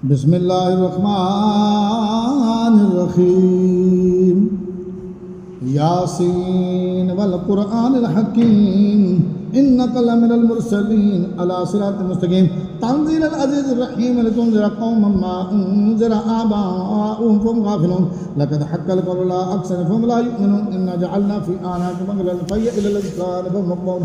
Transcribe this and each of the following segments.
बिस्मिल्लाहिर्रहमानिर्रहीम। यासीन वल कुरआनिल हकीम इन्नका लमिनल मुरसलीन अला सिरातिल मुस्तकीम तंजीलल अज़ीज़िर रहीम लितुनज़िरा क़ौमन मा उनज़िरा आबाउहुम फ़हुम गाफ़िलून लक़द हक़्क़ल क़ौलु अला अक्सरिहिम फ़हुम ला युमिनून इन्ना जअलना फ़ी आनाक़िहिम अग़लालन फ़हिय इलल अज़क़ानि फ़हुम मुक़महून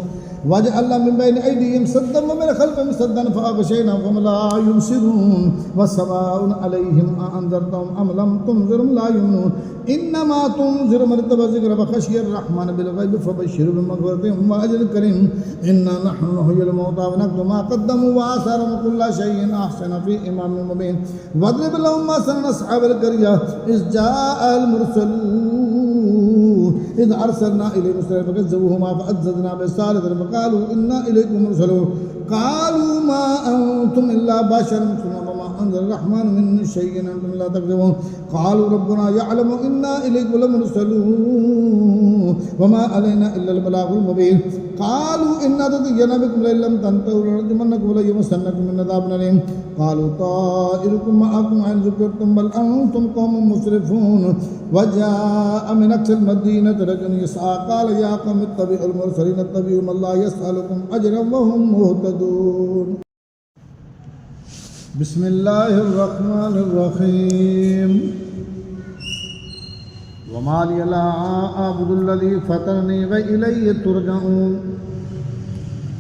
वजअलना मिन बैनि अयदीहिम सद्दन व मिन ख़ल्फ़िहिम सद्दन फ़अग़शयनाहुम फ़हुम ला युबसिरून वस्सवाउन अलैहिम अअन्ज़रतहुम अम लम तुनज़िरहुम ला युमिनून इन्नमा तुनज़िरु मन इत्तबअ ज़िक्र व ख़शियर रहमान बिल-ग़ैबि फ़बश्शिरहु बिमग़फ़िरतिन व अज्रिन करीम इन्ना नहनु नुह्यिल मौता व नक्तुबु मा क़द्दमू व आसारहुम कुल्ला शैइन अहसनहु फ़ी इमामिन मुबीन वद्रिब लहुम मसलन अस्हाबिल क़र्यह इज़ जाअल मुरसलून इज़ अर्सलना इलैहिम रुसुलन फ़कज़्ज़बूहुमा फ़अज़्ज़ज़ना बिस्सालिसिन फ़क़ालू इन्ना इलैकुम मुरसलून क़ालू मा अंतुम इल्ला बशरुन मिथलुना व मा अंज़ल रहमानु मिन शैइन अंतुम ला तकज़िबून क़ालू रब्बुना यअलमु इन्ना इलैकुम लमुरसलून व मा अलैना इल्लल बलागुल मुबीन क़ालू इन्ना ततय्यरना बिकुम लइन लम तन्तहू लनरजुमन्नकुम व लयमस्सन्नकुम मिन्ना अज़ाबुन अलीम क़ालू ताइरुकुम मअकुम अन ज़ुकिरतुम बल अंतुम क़ौमुन मुस्रिफ़ून वजाअ मिन अक़्सल मदीनति रजुलुन यस्अा क़ाल या क़ौमि इत्तबिउल मुरसलीन इत्तबिउ मन ला यसअलुकुम अजरन व हुम मुहतदून। बिस्मिल्लाहिर्रहमानिर्रहीम। वमा लिय ला अअबुदुल्लज़ी फ़तरनी व इलैहि तुरजऊन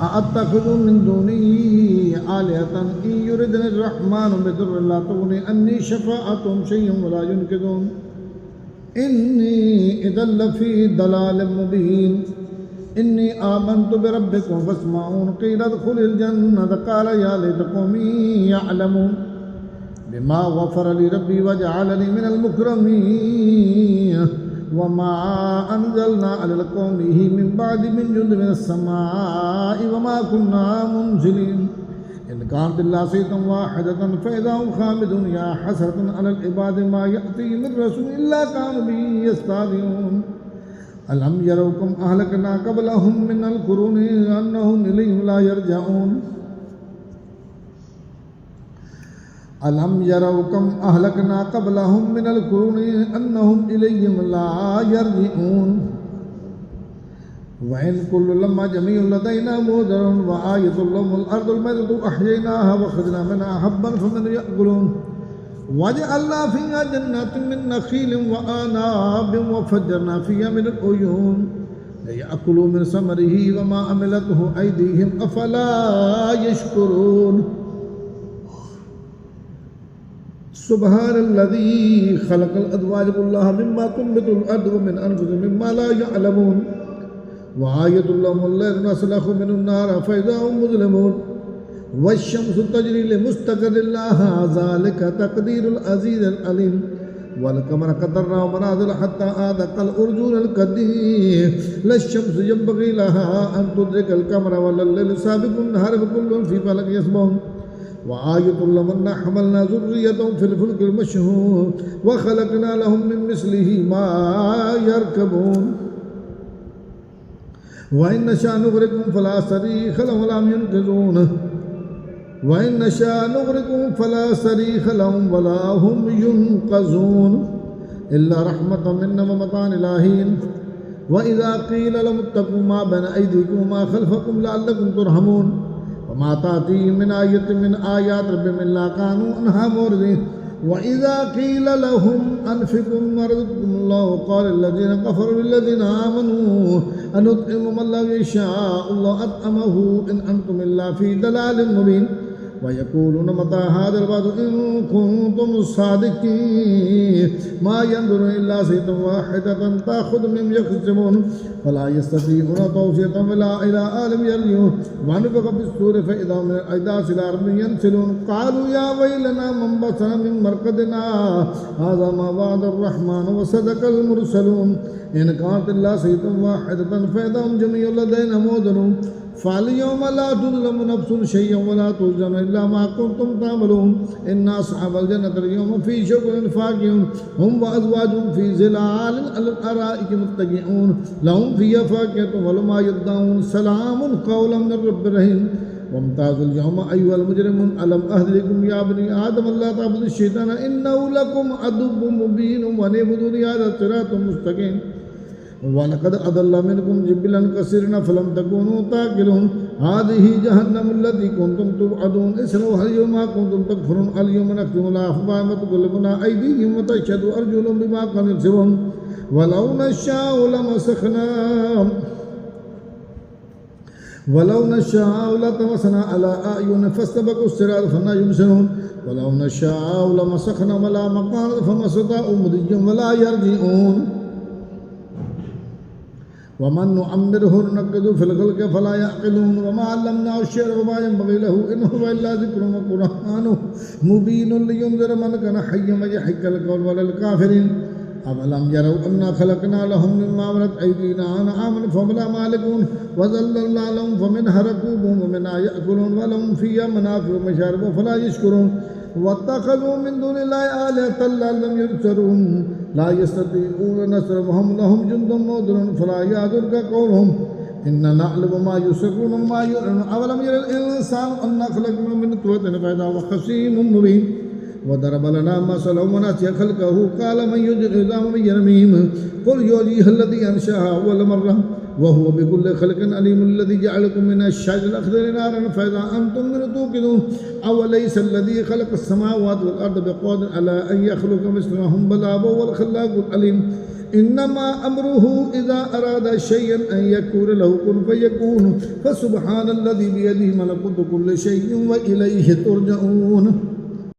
अअत्तख़िज़ु मिन दूनिही आलिहतन इन युरिदनिर रहमानु बिदुर्रिन ला तुग़नि अन्नी शफ़ाअतुहुम शैयअन व ला युनक़िज़ून इन्नी इज़्ज़न लफ़ी दलालिम मुबीन इन्नी आमन्तु बिरब्बिकुम फ़स्मऊन क़ील उद्ख़ुलिल जन्नत क़ाल या लैता क़ौमी यअलमून बिमा ग़फ़र ली रब्बी वजअलनी मिनल मुकरमीन वमा अंज़लना अला क़ौमिही मिन बअदि मिन जुंदि मिनस समाई वमा कुन्ना मुनज़िलीन इन कानत इल्ला सय्यतन वाहिदतन फ़इज़ा हुम ख़ामिदून या हसरतन अलल इबादि मा यअतीहिम मिन रसूलिन इल्ला कानू बिही यस्तहज़िऊन अलम यरौ कम अहलकना क़ब्लहुम मिनल क़ुरूनि अन्नहुम इलैहिम ला यरजऊन अलम यरौ कम अहलकना क़ब्लहुम मिनल क़ुरूनि अन्नहुम इलैहिम ला यरजिऊन व इन कुल्लु लम्मा जमीउन लदैना मुहदरुन व आयतुल लहुमुल अर्दुल मैततु अहयैनाहा व अख़रजना मिनहा हब्बन फमिन्हु यअकुलून वजअलना फ़ीहा जन्नातिन मिन नख़ीलिन व अनाबिन व फ़ज्जरना फ़ीहा मिनल उयून लियअकुलू मिन समरिही व मा अमिलतहु अयदीहिम अफ़ला यशकुरून सुब्हानल्लज़ी ख़लक़ल अज़वाज कुल्लहा मिम्मा तुंबितुल अर्दु व मिन अनफुसिहिम मिम्मा ला यअलमून व आयतुल लहुमुल लैलु नस्लखु मिनन नार फ़इज़ा हुम मुज़लिमून वश्शम्सु तजरी लिमुस्तक़र्रिन लहा ज़ालिका तक़दीरुल अज़ीज़िल अलीम वल क़मरा क़द्दरनाहु मनाज़िला हत्ता आदा कल उर्जूनिल क़दीम लश्शम्सु यंबग़ी लहा अन तुदरिकल क़मरा वल लैलु साबिक़ुन नहार व कुल्लुन फ़ी फ़लकिन यस्बहून व आयतुल लहुम अन्ना हमलना ज़ुर्रियतहुम फ़िल फ़ुल्किल मशहून व ख़लक़ना लहुम मिन मिस्लिही मा यरकबून व इन नशअ नुग़रिक़हुम फ़ला सरीख़ लहुम व ला युनक़िज़ून व इन नशअ नुग़रिक़हुम फ़ला सरीख़ लहुम व ला हुम युनक़ज़ून इल्ला रहमतम मिन्ना व मताअन इला हीन व इज़ा क़ील लहुम इत्तक़ू मा बैना अयदीकुम व मा ख़ल्फ़कुम लअल्लकुम तुरहमून व मा ताअतीहिम मिन आयतिन मिन आयाति रब्बिहिम इल्ला कानू अन्हा मुअरिज़ीन व इज़ा क़ील लहुम अनफ़िक़ू मिम्मा रज़क़कुमुल्लाहु क़ाला अल्लज़ीना कफ़रू लिल्लज़ीना आमनू अनुत्इमु मन लौ यशाअल्लाहु अत्अमहु इन अंतुम इल्ला फ़ी दलालिम मुबीन व यक़ूलून मता हाज़ल वअदु इन कुन्तुम सादिक़ीन मा यंज़ुरून इल्ला सय्यतन वाहिदतन ताख़ुज़ुहुम यख़सिमून फ़ला यस्ततीऊन तौसियतन वला इला आलिम यरजिऊन व नफ़ख़ फ़िस्सूरि फ़इज़ा हुम मिनल अजदाथि इला रब्बिहिम यनसिलून क़ालू या वैलना मन बअसना मिन मरक़दिना हाज़ा मा वअदर रहमानु व सदक़ल मुरसलून इन कानत इल्ला सय्यतन वाहिदतन फ़इज़ा हुम जमीउन लदैना मुहदरून फ़ालियौम ला तुज़लमु नफ़्सुन शैयअन व ला तुजज़ौना इल्ला मा कुन्तुम तअमलून इन्ना अस्हाबल जन्नति अल-यौमा फ़ी शुग़ुलिन फ़ाकिहून हुम व अज़वाजुहुम फ़ी ज़िलालिन अलल अराइकि मुत्तकिऊन लहुम फ़ीहा फ़ाकिहतुन व लहुम मा यद्दऊन सलामुन क़ौलन मिन रब्बिर रहीम وامتازوا اليوم أيها المجرمون ألم أهلكم يا بني آدم ألا تعبدوا الشيطان إنه لكم عدو مبين وأن اعبدوني هذا صراط مستقيم ولقد أضل منكم جبلا كثيرا فلم تكونوا تعقلون هذه جهنم التي كنتم توعدون اصلوها اليوم ما كنتم تكفرون اليوم نختم على أفواههم وتكلمنا أيديهم وتشهد أرجلهم بما كانوا يكسبون ولو نشاء لطمسنا على أعين فاستبقوا الصراط فأنى يبصرون ولو نشاء لمسخناهم على مكان فما استطاعوا مضيا ولا يرجعون ومن نعمره ننقضه في الخلق فلا يعقلون وما علمناه الشعر وما ينبغي له إن هو إلا ذكر وقرآن مبين لينذر من كان حيا ويحق القول على الكافرين أولم يروا أنا خلقنا لهم مما عملت أيدينا أنعاما فهم لا مالكون وذللنا لهم فمنها ركوبهم ومنها يأكلون ولهم فيها منافع ومشارب فلا يشكرون واتخذوا من دون الله آلهة لعلهم ينصرون لا يستطيعون نصرهم لهم جند محضرون فلا يحزنك قولهم إنا نعلم ما يسرون وما يعلنون أولم ير الإنسان أنا خلقنا من نطفة فإذا هو خصيم مبين وضرب لنا مثلا ونسي خلقه قال من يحيي العظام وهي رميم قل يحييها الذي أنشأها أول مرة وهو بكل خلق عليم الذي جعلكم من الشجر الأخضر نارا فإذا أنتم منه توقدون أوليس الذي خلق السماوات والأرض بقادر على أن يخلق مثلهم بلى وهو الخلاق العليم إنما أمره إذا أراد شيئا أن يقول له كن فيكون فسبحان الذي بيده ملكوت كل شيء وإليه ترجعون